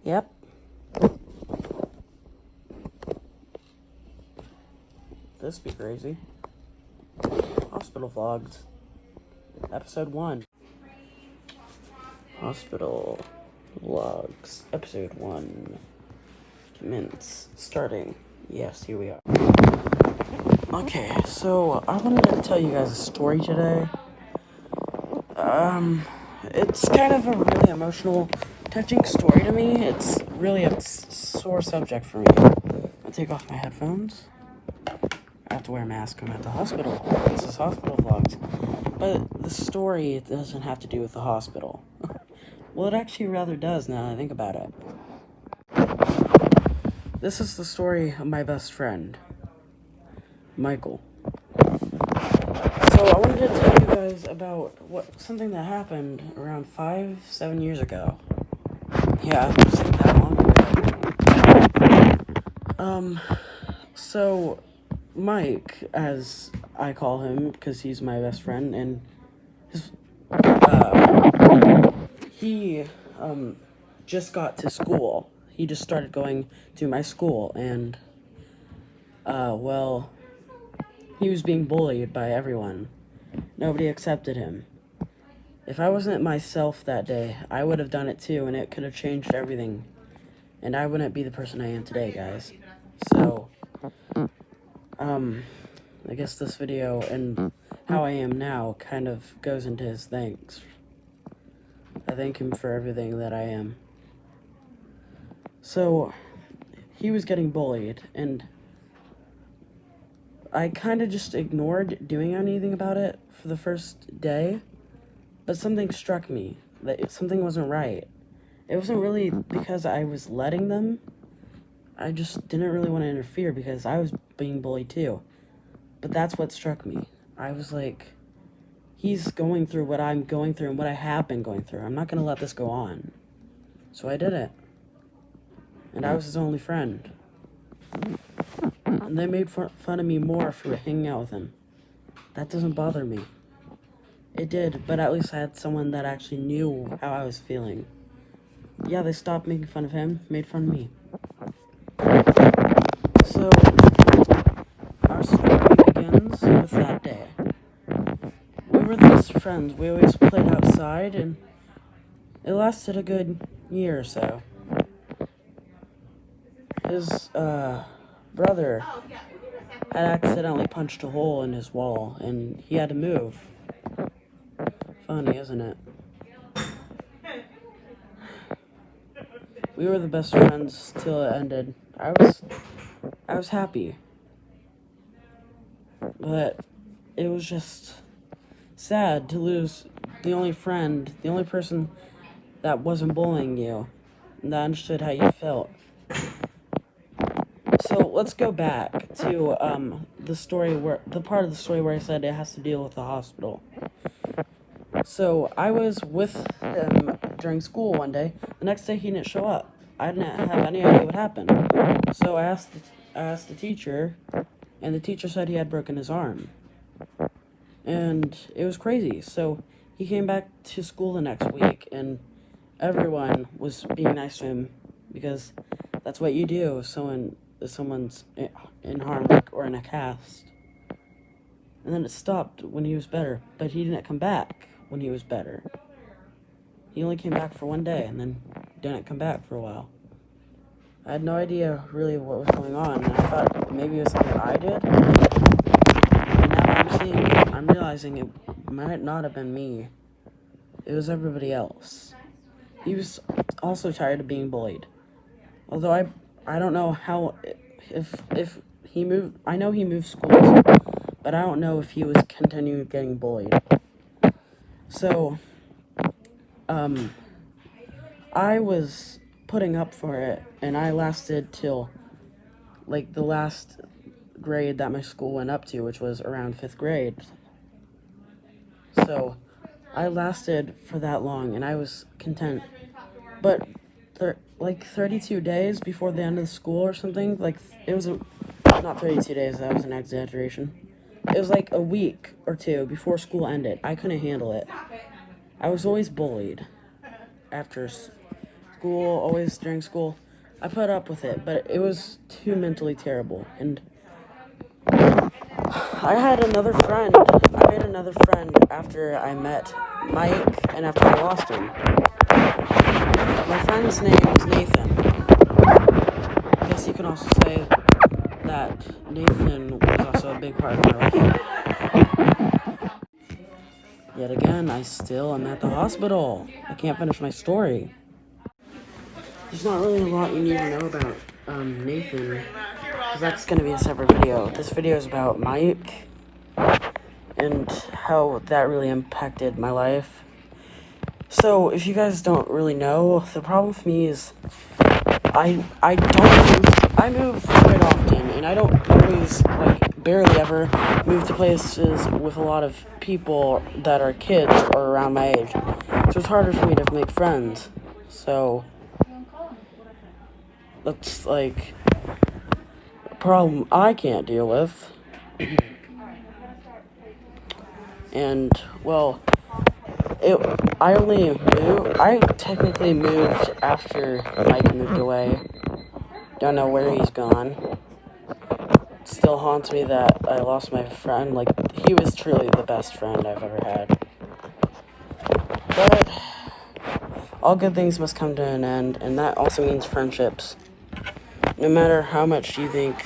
Yep. This be crazy. Hospital Vlogs. Episode 1. Hospital Vlogs. Episode 1. Commence. Starting. Yes, here we are. Okay, so I wanted to tell you guys a story today. It's kind of a really emotional, touching story to me. It's really a sore subject for me. I'll take off my headphones. I have to wear a mask when I'm at the hospital. This is Hospital Vlogs. But the story doesn't have to do with the hospital. Well, it actually rather does now that I think about it. This is the story of my best friend, Michael. So I wanted to tell you guys about something that happened around 5-7 years ago. Yeah, it wasn't that long ago. So Mike, as I call him, because he's my best friend, and he just got to school. He just started going to my school, and well, he was being bullied by everyone. Nobody accepted him. If I wasn't myself that day, I would have done it too, and it could have changed everything. And I wouldn't be the person I am today, guys. So, I guess this video and how I am now kind of goes into his thanks. I thank him for everything that I am. So, he was getting bullied, and I kind of just ignored doing anything about it for the first day, but something struck me, that something wasn't right. It wasn't really because I was letting them. I just didn't really want to interfere because I was being bullied too. But that's what struck me. I was like, he's going through what I'm going through and what I have been going through. I'm not going to let this go on. So I did it. And I was his only friend. And they made fun of me more for hanging out with him. That doesn't bother me. It did, but at least I had someone that actually knew how I was feeling. Yeah, they stopped making fun of him, made fun of me. So, our story begins with that day. We were the best friends. We always played outside, and it lasted a good year or so. His brother had accidentally punched a hole in his wall, and he had to move. Funny, isn't it? We were the best friends till it ended. I was happy. But it was just sad to lose the only friend, the only person that wasn't bullying you, and that understood how you felt. So let's go back to the part of the story where I said it has to deal with the hospital. So I was with him during school one day. The next day he didn't show up. I didn't have any idea what happened. So I asked the teacher, and the teacher said he had broken his arm. And it was crazy. So he came back to school the next week, and everyone was being nice to him because that's what you do if someone's in harm or in a cast. And then it stopped when he was better, but he didn't come back when he was better. He only came back for one day and then didn't come back for a while. I had no idea really what was going on, and I thought maybe it was something I did. And now I'm realizing it might not have been me. It was everybody else. He was also tired of being bullied. Although I don't know how, if he moved, I know he moved schools, but I don't know if he was continuing getting bullied. So, I was putting up for it, and I lasted till, like, the last grade that my school went up to, which was around 5th grade. So, I lasted for that long, and I was content. But, like, 32 days before the end of the school or something, like, it was not 32 days, that was an exaggeration. It was like a week or two before school ended. I couldn't handle it. I was always bullied after school school, always during school. I put up with it, but it was too mentally terrible. And I had another friend. I made another friend after I met Mike and after I lost him. My friend's name is Nathan. I guess you can also say that Nathan was also a big part of my life. Yet again, I still am at the hospital. I can't finish my story. There's not really a lot you need to know about Nathan, because that's going to be a separate video. This video is about Mike and how that really impacted my life. So, if you guys don't really know, the problem with me is I move quite often, and I don't always, barely ever move to places with a lot of people that are kids or around my age. So it's harder for me to make friends. So that's a problem I can't deal with. And well, I technically moved after Mike moved away. Don't know where he's gone. It still haunts me that I lost my friend. He was truly the best friend I've ever had. But all good things must come to an end, and that also means friendships. No matter how much you think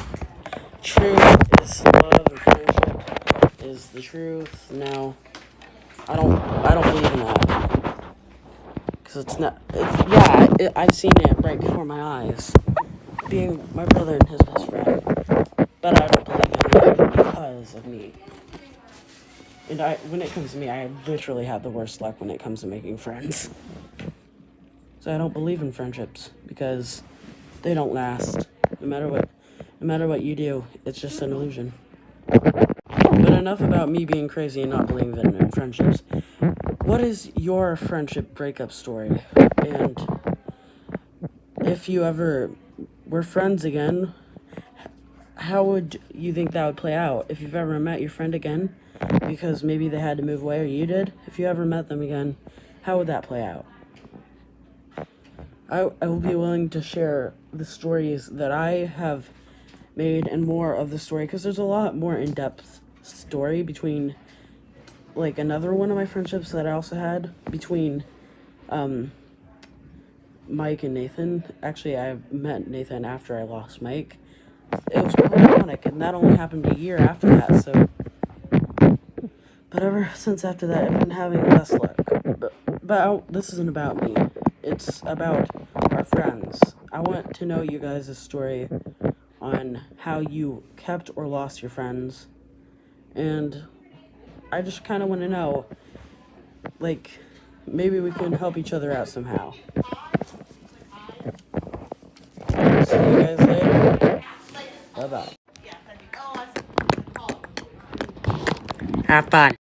truth is love and friendship is the truth, no, I don't believe in that. Because I've seen it right before my eyes, being my brother and his best friend. But I don't believe in it because of me. And when it comes to me, I literally have the worst luck when it comes to making friends. So I don't believe in friendships because they don't last. No matter what you do, it's just an illusion. But enough about me being crazy and not believing in friendships. What is your friendship breakup story? And if you ever were friends again, how would you think that would play out? If you've ever met your friend again, because maybe they had to move away or you did, if you ever met them again, how would that play out? I will be willing to share the stories that I have made and more of the story, because there's a lot more in-depth story between, another one of my friendships that I also had between, Mike and Nathan. Actually, I met Nathan after I lost Mike. It was quite ironic, and that only happened a year after that, so... But ever since after that, I've been having less luck. But this isn't about me. It's about our friends. I want to know you guys' story on how you kept or lost your friends. And I just kind of want to know, maybe we can help each other out somehow. See you guys later. Bye-bye. Have fun.